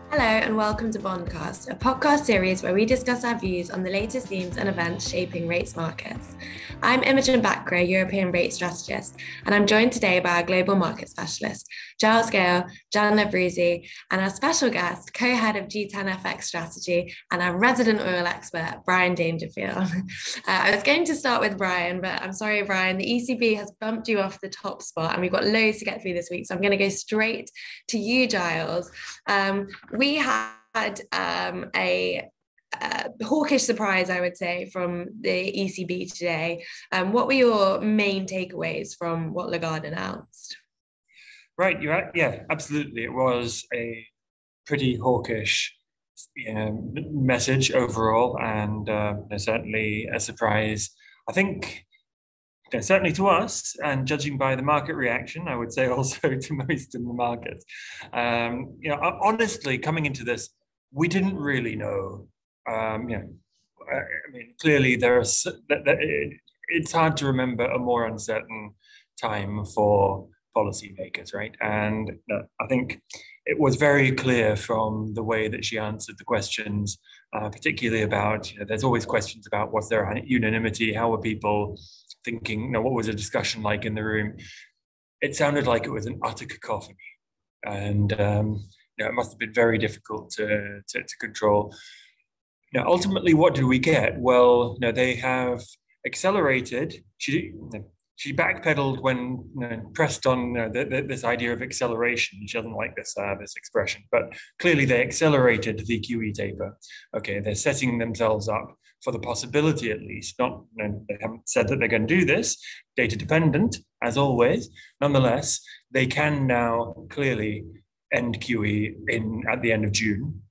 Hello and welcome to Bondcast, a podcast series where we discuss our views on the latest themes and events shaping rates markets. I'm Imogen Bachra, European rate strategist, and I'm joined today by our global market specialist, Giles Gale, Nevruzi, and our special guest, co-head of G10FX strategy and our resident oil expert, Brian Daingerfield. I was going to start with Brian, but I'm sorry, Brian, the ECB has bumped you off the top spot and we've got loads to get through this week, so I'm going to go straight to you, Giles. We had a hawkish surprise, I would say, from the ECB today. What were your main takeaways from what Lagarde announced? Right, yeah, absolutely. It was a pretty hawkish message overall, and certainly a surprise. I think certainly to us, and judging by the market reaction, I would say also to most in the market. Honestly, coming into this, we didn't really know. Clearly it's hard to remember a more uncertain time for policymakers, right? And I think it was very clear from the way that she answered the questions, particularly about, there's always questions about was there unanimity, how were people thinking, what was the discussion like in the room? It sounded like it was an utter cacophony. And it must have been very difficult to control. Ultimately, what did we get? Well, they have accelerated. She backpedaled when pressed on this idea of acceleration. She doesn't like this expression, but clearly they accelerated the QE taper. Okay, they're setting themselves up for the possibility, at least. Not they haven't said that they're going to do this. Data dependent, as always. Nonetheless, they can now clearly end QE at the end of June.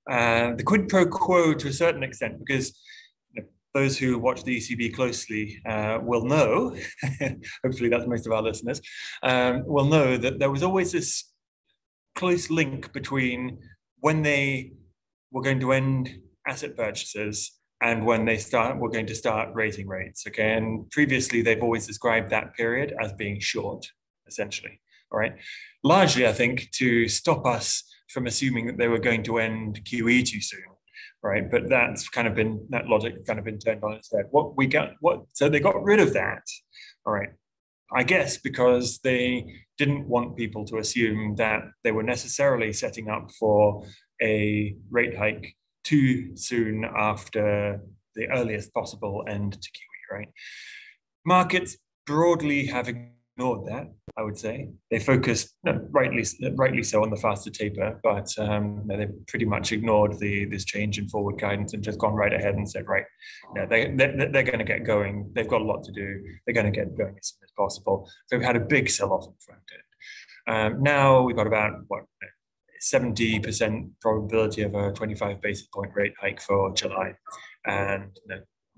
The quid pro quo to a certain extent, because those who watch the ECB closely will know, hopefully that's most of our listeners, will know that there was always this close link between when they were going to end asset purchases and when were going to start raising rates. Okay, and previously they've always described that period as being short, essentially. All right, largely I think to stop us from assuming that they were going to end QE too soon. Right, but that logic kind of been turned on its head. So they got rid of that. All right, I guess because they didn't want people to assume that they were necessarily setting up for a rate hike too soon after the earliest possible end to QE. Right, markets broadly have ignored that, I would say. They focused, rightly so, on the faster taper, but they pretty much ignored this change in forward guidance and just gone right ahead and said, right, they're going to get going. They've got a lot to do. They're going to get going as soon as possible. So we've had a big sell-off in front end. Now we've got about, 70% probability of a 25 basis point rate hike for July. And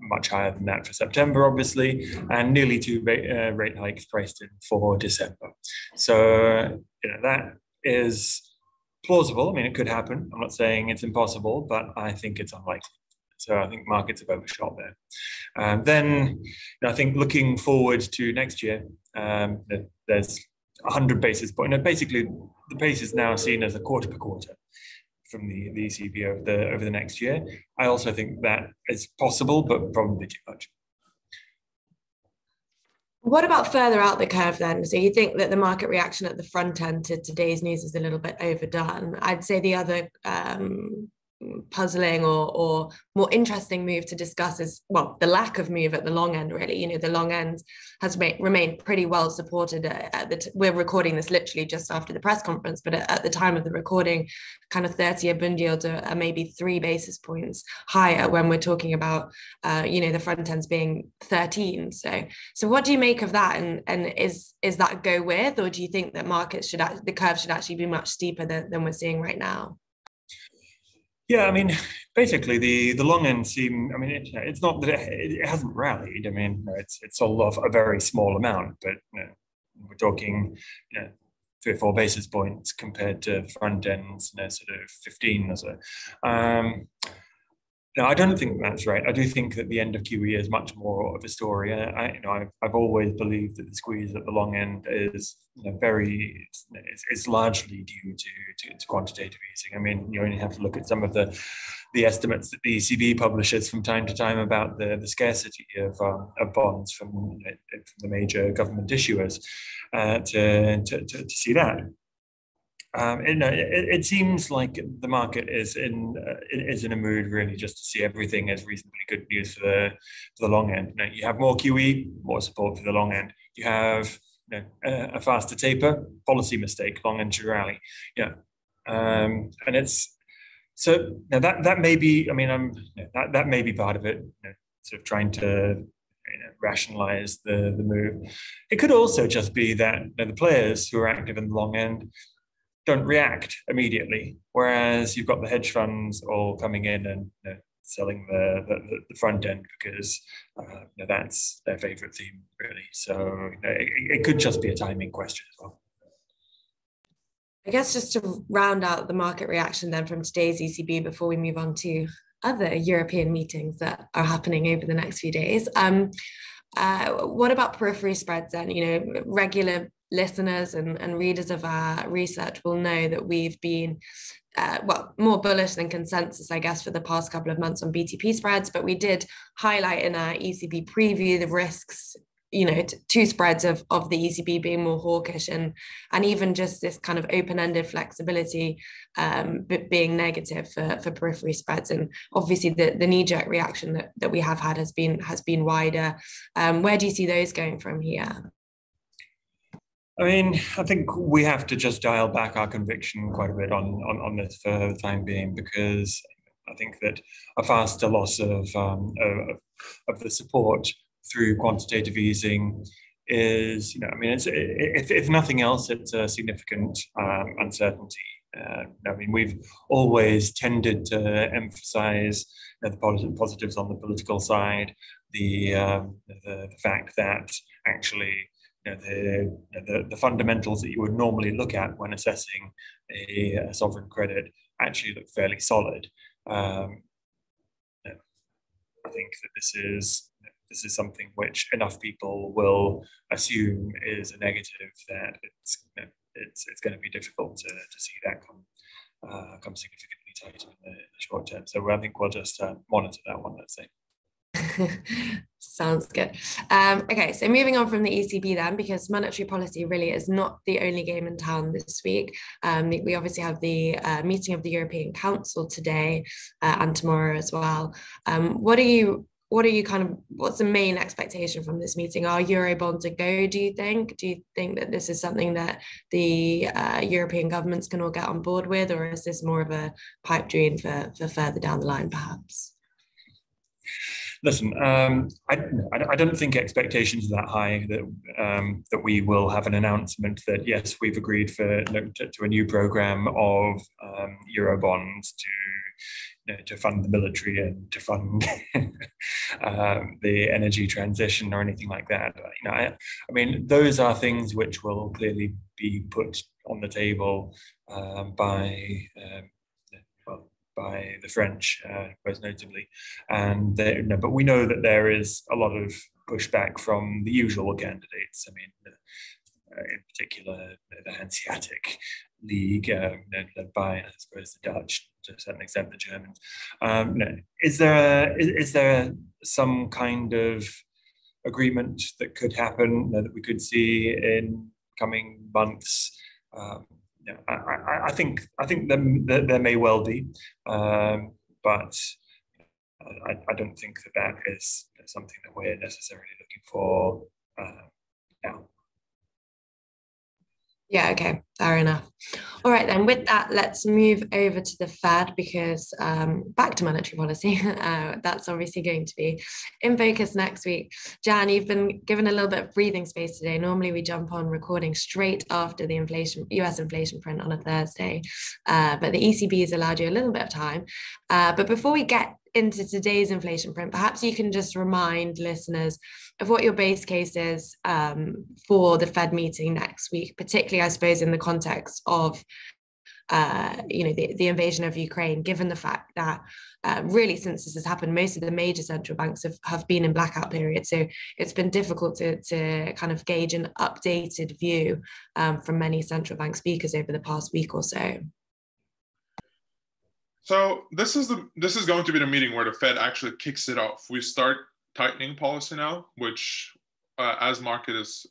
much higher than that for September, obviously, and nearly 2 rate hikes priced in for December. So, that is plausible. I mean, it could happen. I'm not saying it's impossible, but I think it's unlikely. So I think markets have overshot there. Then I think looking forward to next year, there's 100 basis points. Basically, the pace is now seen as a quarter per quarter from the ECB over the next year. I also think that is possible, but probably too much. What about further out the curve then? So you think that the market reaction at the front end to today's news is a little bit overdone? I'd say the other puzzling or more interesting move to discuss is, well, the lack of move at the long end, really. The long end has remained pretty well supported. We're recording this literally just after the press conference, but at the time of the recording, kind of 30-year bund yields are maybe 3 basis points higher when we're talking about, the front ends being 13. So what do you make of that? And is that go with, or do you think that the curve should actually be much steeper than we're seeing right now? Yeah, I mean, basically the long end it's not that it hasn't rallied. I mean, it's sold off a very small amount, but we're talking 3 or 4 basis points compared to front ends, sort of 15 or so. No, I don't think that's right. I do think that the end of QE is much more of a story. I've always believed that the squeeze at the long end is, it's largely due to quantitative easing. I mean, you only have to look at some of the estimates that the ECB publishes from time to time about the scarcity of bonds from the major government issuers to see that. It seems like the market is in a mood really just to see everything as reasonably good news for the long end. You have more QE, more support for the long end. You have a faster taper, policy mistake, long end should rally. And it's so now that may be. I mean, that may be part of it. Sort of trying to rationalize the move. It could also just be that the players who are active in the long end don't react immediately, whereas you've got the hedge funds all coming in and selling the front end because that's their favorite theme, really. So it could just be a timing question as well. I guess just to round out the market reaction then from today's ECB before we move on to other European meetings that are happening over the next few days. What about periphery spreads then? Regular listeners and readers of our research will know that we've been more bullish than consensus, I guess, for the past couple of months on BTP spreads, but we did highlight in our ECB preview the risks, to spreads of the ECB being more hawkish and even just this kind of open-ended flexibility being negative for periphery spreads. And obviously the knee-jerk reaction that we have had has been wider. Where do you see those going from here? I mean, I think we have to just dial back our conviction quite a bit on this for the time being, because I think that a faster loss of the support through quantitative easing is, it's, if nothing else, it's a significant uncertainty. I mean, we've always tended to emphasize the positives on the political side, the fact that actually the fundamentals that you would normally look at when assessing a sovereign credit actually look fairly solid. I think that this is something which enough people will assume is a negative, that it's going to be difficult to see that come significantly tighter in the short term. So I think we'll just monitor that one, let's say. Sounds good. Okay, so moving on from the ECB then, because monetary policy really is not the only game in town this week. We obviously have the meeting of the European Council today and tomorrow as well. What's the main expectation from this meeting? Are Eurobonds a go, do you think? Do you think that this is something that the European governments can all get on board with, or is this more of a pipe dream for further down the line, perhaps? Listen, I don't think expectations are that high that we will have an announcement that, yes, we've agreed to a new program of Eurobonds to fund the military and to fund the energy transition or anything like that. I mean, those are things which will clearly be put on the table by the French, most notably, and but we know that there is a lot of pushback from the usual candidates. I mean, in particular, the Hanseatic League, led by, I suppose, the Dutch, to a certain extent, the Germans. Is there some kind of agreement that could happen that we could see in coming months? I think there may well be, but I don't think that is something that we're necessarily looking for now. Yeah, okay, fair enough. All right, then with that, let's move over to the Fed, because back to monetary policy, that's obviously going to be in focus next week. Jan, you've been given a little bit of breathing space today. Normally we jump on recording straight after the US inflation print on a Thursday, but the ECB has allowed you a little bit of time. But before we get into today's inflation print, perhaps you can just remind listeners of what your base case is for the Fed meeting next week, particularly, I suppose, in the context of the invasion of Ukraine, given the fact that really since this has happened, most of the major central banks have been in blackout periods. So it's been difficult to kind of gauge an updated view from many central bank speakers over the past week or so. So this is going to be the meeting where the Fed actually kicks it off. We start tightening policy now, which as market is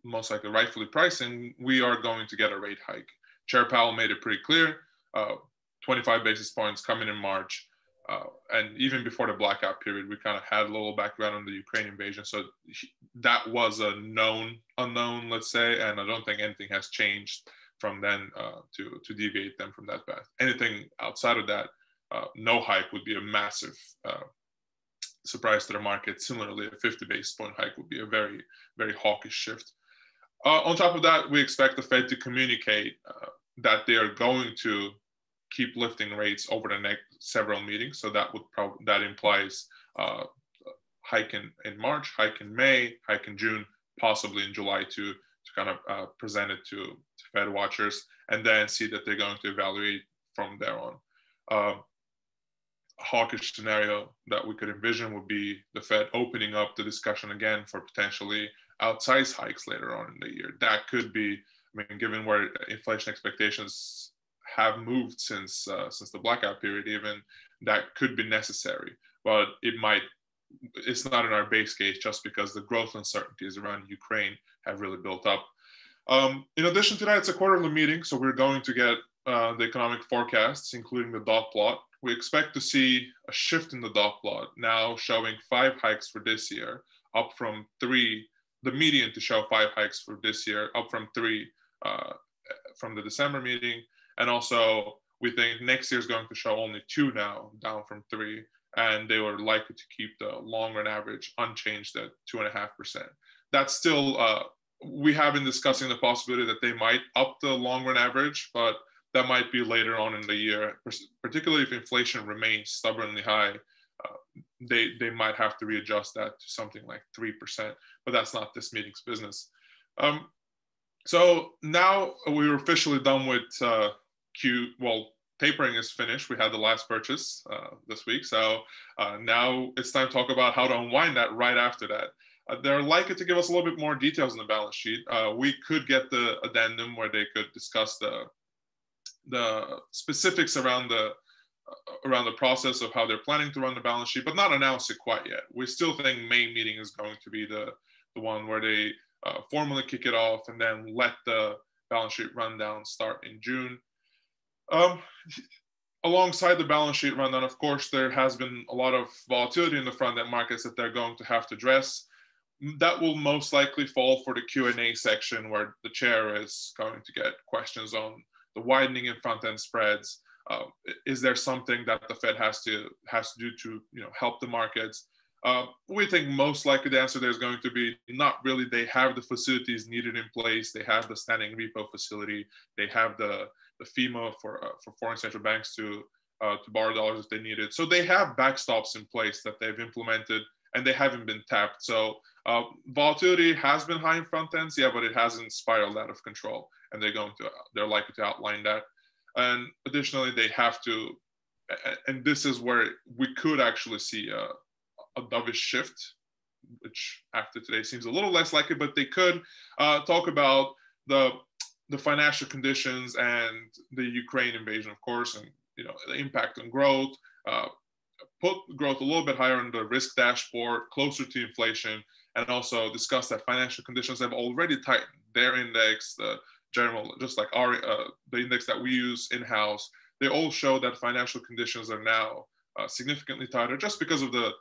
most likely rightfully pricing, we are going to get a rate hike. Chair Powell made it pretty clear, 25 basis points coming in March. And even before the blackout period, we kind of had a little background on the Ukraine invasion. So that was a known unknown, let's say, and I don't think anything has changed from then to deviate them from that path. Anything outside of that, no hike would be a massive surprise to the market. Similarly, a 50 basis point hike would be a very, very hawkish shift. On top of that, we expect the Fed to communicate that they are going to keep lifting rates over the next several meetings. So that implies hike in March, hike in May, hike in June, possibly in July to kind of present it to Fed watchers, and then see that they're going to evaluate from there on. A hawkish scenario that we could envision would be the Fed opening up the discussion again for potentially outsized hikes later on in the year. That could be, I mean, given where inflation expectations have moved since the blackout period, even that could be necessary, but it's not in our base case just because the growth uncertainties around Ukraine have really built up. In addition to that, it's a quarterly meeting, so we're going to get the economic forecasts, including the dot plot. We expect to see a shift in the dot plot, now showing 5 hikes for this year, up from 3, the median to show 5 hikes for this year, up from 3 from the December meeting. And also, we think next year is going to show only 2 now, down from 3. And they were likely to keep the long run average unchanged at 2.5%. That's still, we have been discussing the possibility that they might up the long run average, but that might be later on in the year, particularly if inflation remains stubbornly high. They might have to readjust that to something like 3%, but that's not this meeting's business. So now we're officially done with tapering is finished. We had the last purchase this week. So now it's time to talk about how to unwind that right after that. They're likely to give us a little bit more details on the balance sheet. We could get the addendum where they could discuss the specifics around the process of how they're planning to run the balance sheet, but not announce it quite yet. We still think May meeting is going to be the one where they formally kick it off and then let the balance sheet rundown start in June. Alongside the balance sheet rundown, of course, there has been a lot of volatility in the front-end markets that they're going to have to address. That will most likely fall for the Q&A section where the chair is going to get questions on the widening in front-end spreads. Is there something that the Fed has to do to help the markets? We think most likely the answer there is going to be not really. They have the facilities needed in place. They have the standing repo facility. They have the FEMA for foreign central banks to borrow dollars if they need it. So they have backstops in place that they've implemented, and they haven't been tapped. So volatility has been high in front ends, yeah, but it hasn't spiraled out of control, and they're likely to outline that. And additionally, they have to, and this is where we could actually see a dovish shift, which after today seems a little less likely, but they could talk about the financial conditions and the Ukraine invasion, of course, and the impact on growth, put growth a little bit higher on the risk dashboard, closer to inflation, and also discuss that financial conditions have already tightened. Their index, the general, just like the index that we use in-house, they all show that financial conditions are now significantly tighter just because of the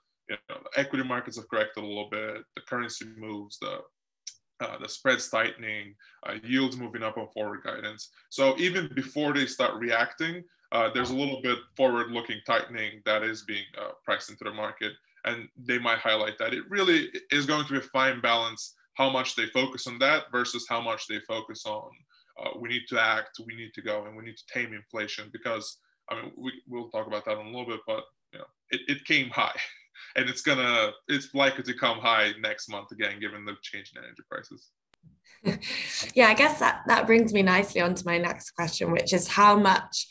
equity markets have corrected a little bit, the currency moves, the spreads tightening, yields moving up on forward guidance. So even before they start reacting, there's a little bit forward-looking tightening that is being priced into the market, and they might highlight that. It really is going to be a fine balance how much they focus on that versus how much they focus on we need to act, we need to go, and we need to tame inflation, because we'll talk about that in a little bit, but it came high. And it's likely to come high next month again, given the change in energy prices. Yeah, I guess that brings me nicely on to my next question, which is how much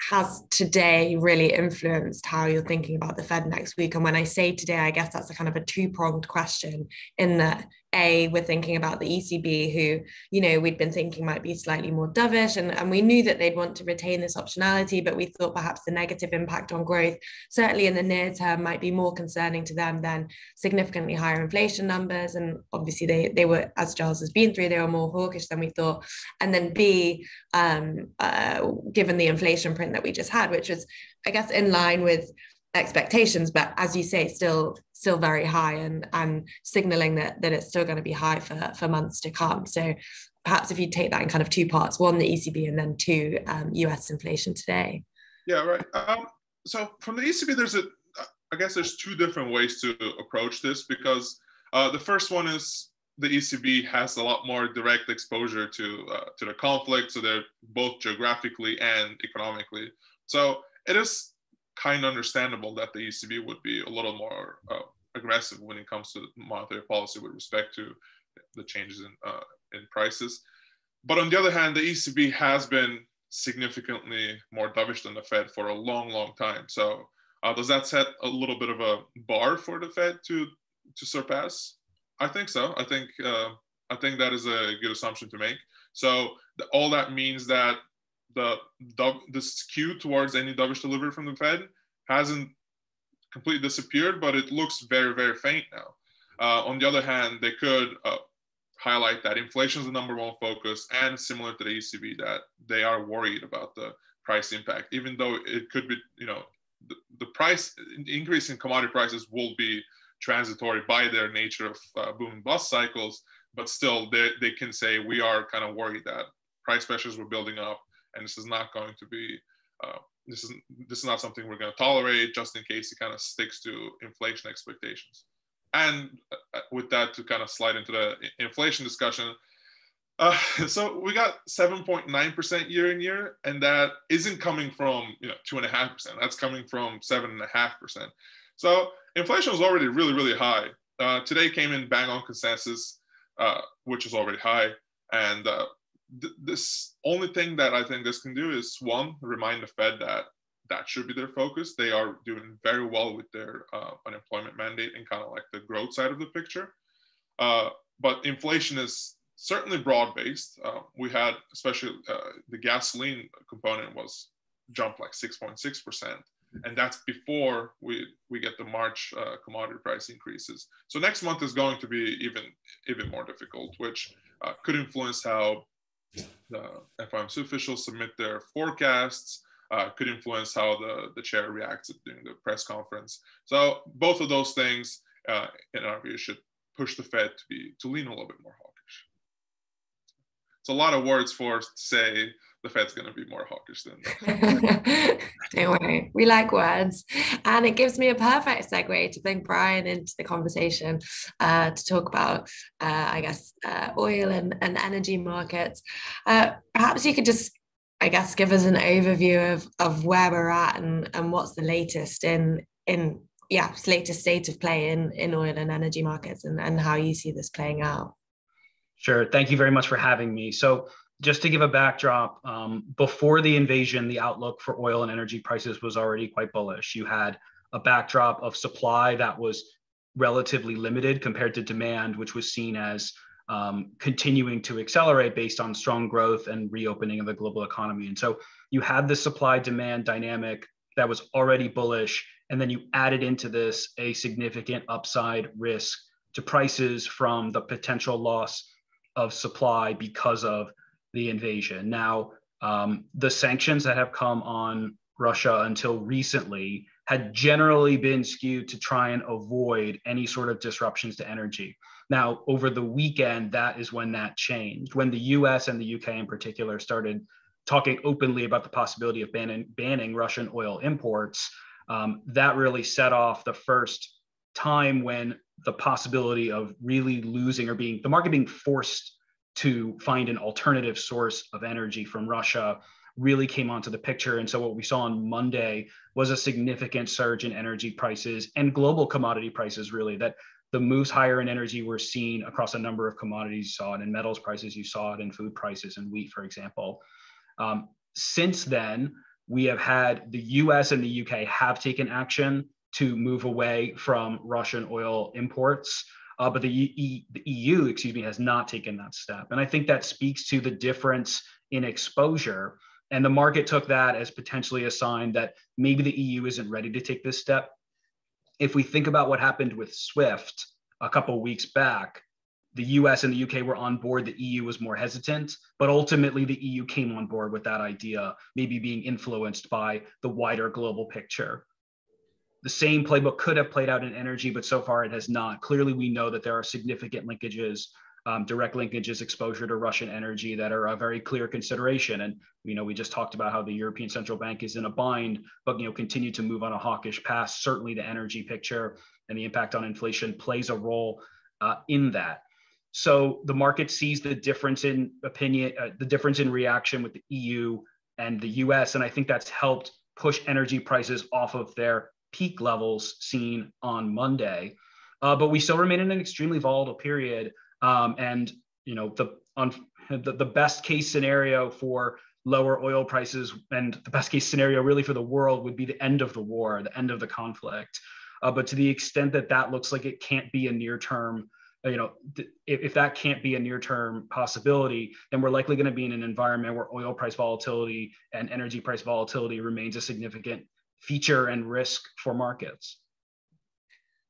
has today really influenced how you're thinking about the Fed next week? And when I say today, I guess that's a kind of a two-pronged question in that A, we're thinking about the ECB, who, we'd been thinking might be slightly more dovish, and we knew that they'd want to retain this optionality, but we thought perhaps the negative impact on growth, certainly in the near term, might be more concerning to them than significantly higher inflation numbers. And obviously they were, as Giles has been through, they were more hawkish than we thought. And then B, given the inflation print that we just had, which was, I guess, in line with expectations, but as you say, still very high, and signaling that it's still going to be high for months to come. So perhaps if you take that in kind of two parts, one, the ECB, and then two, US inflation today. Yeah, right. So from the ECB, I guess there's two different ways to approach this, because the first one is the ECB has a lot more direct exposure to the conflict, so they're both geographically and economically. So it is kind of understandable that the ECB would be a little more aggressive when it comes to monetary policy with respect to the changes in prices. But on the other hand, the ECB has been significantly more dovish than the Fed for a long, long time. So does that set a little bit of a bar for the Fed to surpass? I think so. I think that is a good assumption to make. So all that means that the skew towards any dovish delivery from the Fed hasn't completely disappeared, but it looks very, very faint now. On the other hand, they could highlight that inflation is the number one focus, and similar to the ECB, that they are worried about the price impact, even though it could be, the price increase in commodity prices will be transitory by their nature of boom and bust cycles, but still they can say we are kind of worried that price pressures were building up, and this is not going to be this is not something we're going to tolerate, just in case it kind of sticks to inflation expectations. And with that, to kind of slide into the inflation discussion, so we got 7.9% year in year, and that isn't coming from 2.5%. That's coming from 7.5%. So inflation was already really, really high. Today came in bang on consensus, which is already high. And this only thing that I think this can do is, one, remind the Fed that should be their focus. They are doing very well with their unemployment mandate and kind of like the growth side of the picture. But inflation is certainly broad-based. We had, especially the gasoline component was jumped like 6.6%. And that's before we get the March commodity price increases. So next month is going to be even more difficult, which could influence how the FOMC officials submit their forecasts, could influence how the chair reacts during the press conference. So both of those things, in our view, should push the Fed to lean a little bit more hawkish. It's a lot of words to say the Fed's going to be more hawkish than. Don't worry, we like words, and it gives me a perfect segue to bring Brian into the conversation to talk about, I guess, oil and energy markets. Perhaps you could just, I guess, give us an overview of where we're at and what's the latest latest state of play in oil and energy markets, and how you see this playing out. Sure. Thank you very much for having me. So just to give a backdrop, before the invasion, the outlook for oil and energy prices was already quite bullish. You had a backdrop of supply that was relatively limited compared to demand, which was seen as continuing to accelerate based on strong growth and reopening of the global economy. And so you had the supply-demand dynamic that was already bullish, and then you added into this a significant upside risk to prices from the potential loss of supply because of the invasion. Now, the sanctions that have come on Russia until recently had generally been skewed to try and avoid any sort of disruptions to energy. Now, over the weekend, that is when that changed. When the US and the UK in particular started talking openly about the possibility of banning Russian oil imports, that really set off the first time when the possibility of really losing or the market being forced to find an alternative source of energy from Russia really came onto the picture. And so what we saw on Monday was a significant surge in energy prices and global commodity prices, really, that the moves higher in energy were seen across a number of commodities. You saw it in metals prices, you saw it in food prices and wheat, for example. Since then, we have had the US and the UK have taken action to move away from Russian oil imports, but the EU, has not taken that step. And I think that speaks to the difference in exposure. And the market took that as potentially a sign that maybe the EU isn't ready to take this step. If we think about what happened with SWIFT a couple of weeks back, the US and the UK were on board, the EU was more hesitant, but ultimately the EU came on board with that idea, maybe being influenced by the wider global picture. The same playbook could have played out in energy, but so far it has not. Clearly, we know that there are significant linkages, direct linkages, exposure to Russian energy that are a very clear consideration. And we just talked about how the European Central Bank is in a bind, but continue to move on a hawkish path. Certainly, the energy picture and the impact on inflation plays a role in that. So the market sees the difference in opinion, the difference in reaction with the EU and the US, and I think that's helped push energy prices off of their peak levels seen on Monday. But we still remain in an extremely volatile period. And the best case scenario for lower oil prices and the best case scenario really for the world would be the end of the war, the end of the conflict. But to the extent that that looks like it can't be a near-term, if that can't be a near-term possibility, then we're likely going to be in an environment where oil price volatility and energy price volatility remains a significant feature and risk for markets.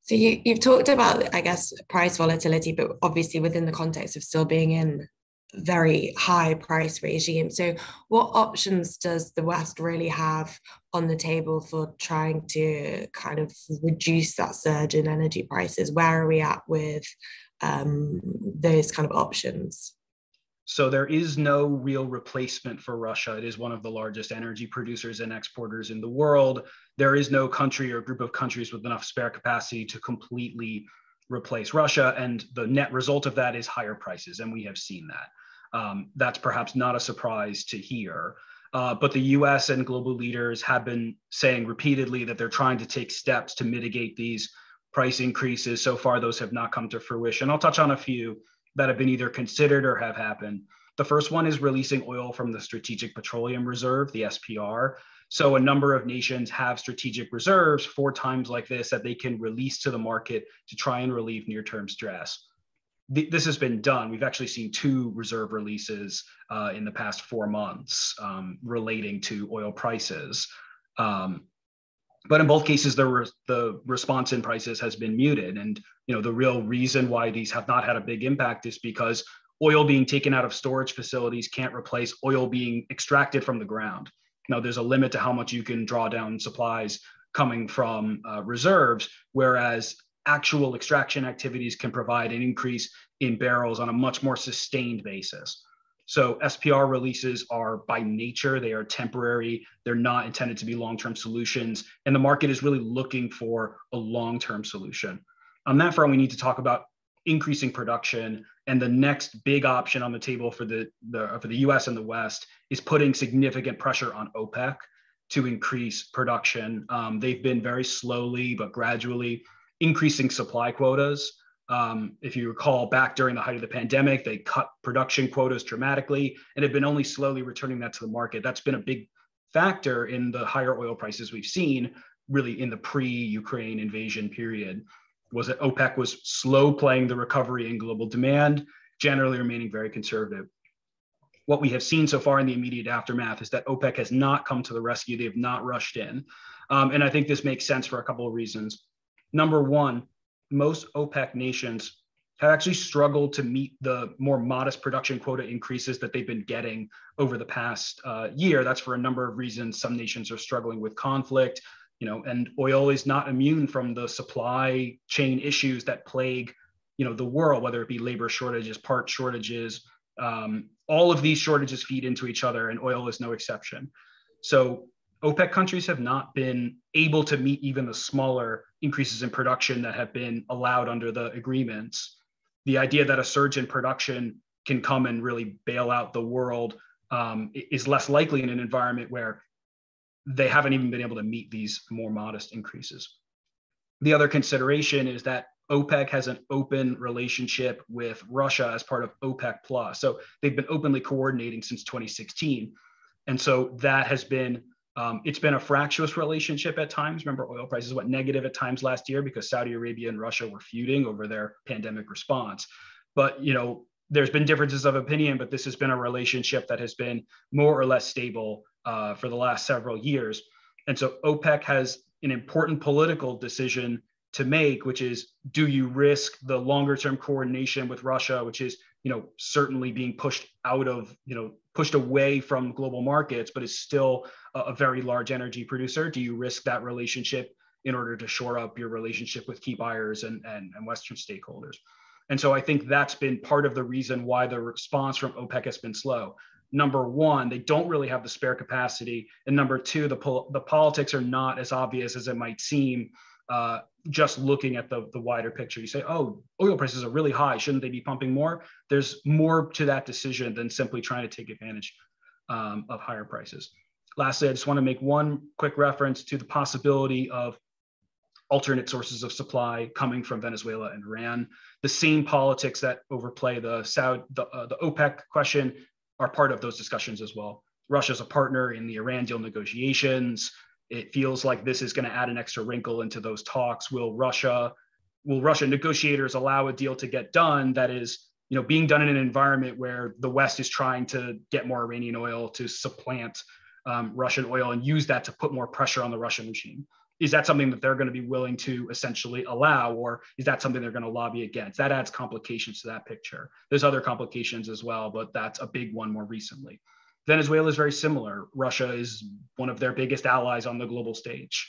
So you've talked about, I guess, price volatility, but obviously within the context of still being in very high price regime. So what options does the West really have on the table for trying to kind of reduce that surge in energy prices? Where are we at with those kind of options? So there is no real replacement for Russia. It is one of the largest energy producers and exporters in the world. There is no country or group of countries with enough spare capacity to completely replace Russia. And the net result of that is higher prices. And we have seen that. That's perhaps not a surprise to hear. But the US and global leaders have been saying repeatedly that they're trying to take steps to mitigate these price increases. So far, those have not come to fruition. I'll touch on a few that have been either considered or have happened. The first one is releasing oil from the Strategic Petroleum Reserve, the SPR. So a number of nations have strategic reserves for times like this that they can release to the market to try and relieve near-term stress. This has been done. We've actually seen 2 reserve releases in the past 4 months relating to oil prices. But in both cases, the response in prices has been muted. And the real reason why these have not had a big impact is because oil being taken out of storage facilities can't replace oil being extracted from the ground. Now, there's a limit to how much you can draw down supplies coming from reserves, whereas actual extraction activities can provide an increase in barrels on a much more sustained basis. So SPR releases are by nature, they are temporary. They're not intended to be long-term solutions. And the market is really looking for a long-term solution. On that front, we need to talk about increasing production. And the next big option on the table for the US and the West is putting significant pressure on OPEC to increase production. They've been very slowly but gradually increasing supply quotas. If you recall back during the height of the pandemic, they cut production quotas dramatically and have been only slowly returning that to the market. That's been a big factor in the higher oil prices we've seen really in the pre-Ukraine invasion period, was that OPEC was slow playing the recovery in global demand, generally remaining very conservative. What we have seen so far in the immediate aftermath is that OPEC has not come to the rescue. They have not rushed in. And I think this makes sense for a couple of reasons. Number one, most OPEC nations have actually struggled to meet the more modest production quota increases that they've been getting over the past year. That's for a number of reasons. Some nations are struggling with conflict, and oil is not immune from the supply chain issues that plague, the world, whether it be labor shortages, part shortages. All of these shortages feed into each other, and oil is no exception. So OPEC countries have not been able to meet even the smaller increases in production that have been allowed under the agreements. The idea that a surge in production can come and really bail out the world is less likely in an environment where they haven't even been able to meet these more modest increases. The other consideration is that OPEC has an open relationship with Russia as part of OPEC Plus. So they've been openly coordinating since 2016. And so that has been, it's been a fractious relationship at times. Remember, oil prices went negative at times last year because Saudi Arabia and Russia were feuding over their pandemic response. But, there's been differences of opinion, but this has been a relationship that has been more or less stable for the last several years. And so OPEC has an important political decision to make, which is, do you risk the longer term coordination with Russia, which is, certainly being pushed out of, pushed away from global markets, but is still a very large energy producer? Do you risk that relationship in order to shore up your relationship with key buyers and Western stakeholders? And so I think that's been part of the reason why the response from OPEC has been slow. Number one, they don't really have the spare capacity. And number two, the politics are not as obvious as it might seem just looking at the wider picture. You say, oh, oil prices are really high. Shouldn't they be pumping more? There's more to that decision than simply trying to take advantage of higher prices. Lastly, I just want to make one quick reference to the possibility of alternate sources of supply coming from Venezuela and Iran. The same politics that overplay the OPEC question are part of those discussions as well. Russia's a partner in the Iran deal negotiations. It feels like this is going to add an extra wrinkle into those talks. Will Russian negotiators allow a deal to get done that is, being done in an environment where the West is trying to get more Iranian oil to supplant Russian oil and use that to put more pressure on the Russian regime? Is that something that they're going to be willing to essentially allow, or is that something they're going to lobby against? That adds complications to that picture. There's other complications as well, but that's a big one more recently. Venezuela is very similar. Russia is one of their biggest allies on the global stage.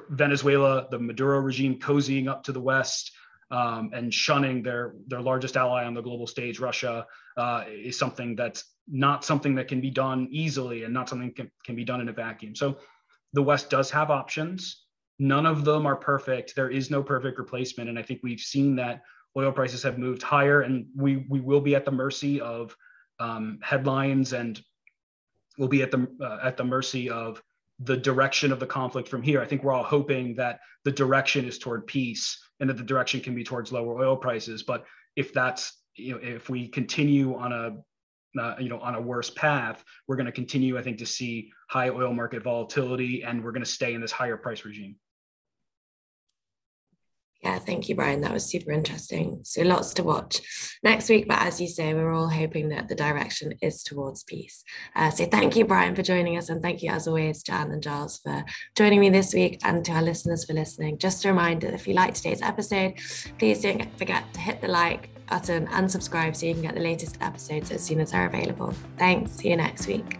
Venezuela, the Maduro regime cozying up to the West and shunning their largest ally on the global stage, Russia, is something that's not something that can be done easily and not something that can be done in a vacuum. So the West does have options. None of them are perfect. There is no perfect replacement. And I think we've seen that oil prices have moved higher, and we will be at the mercy of headlines, and we'll be at the mercy of the direction of the conflict from here. I think we're all hoping that the direction is toward peace and that the direction can be towards lower oil prices. But if that's, if we continue on a worse path, we're going to continue, I think, to see high oil market volatility, and we're going to stay in this higher price regime. Yeah, thank you, Brian. That was super interesting. So lots to watch next week. But as you say, we're all hoping that the direction is towards peace. So thank you, Brian, for joining us. And thank you, as always, Jan and Giles, for joining me this week, and to our listeners for listening. Just a reminder, if you liked today's episode, please don't forget to hit the like button and subscribe so you can get the latest episodes as soon as they're available. Thanks. See you next week.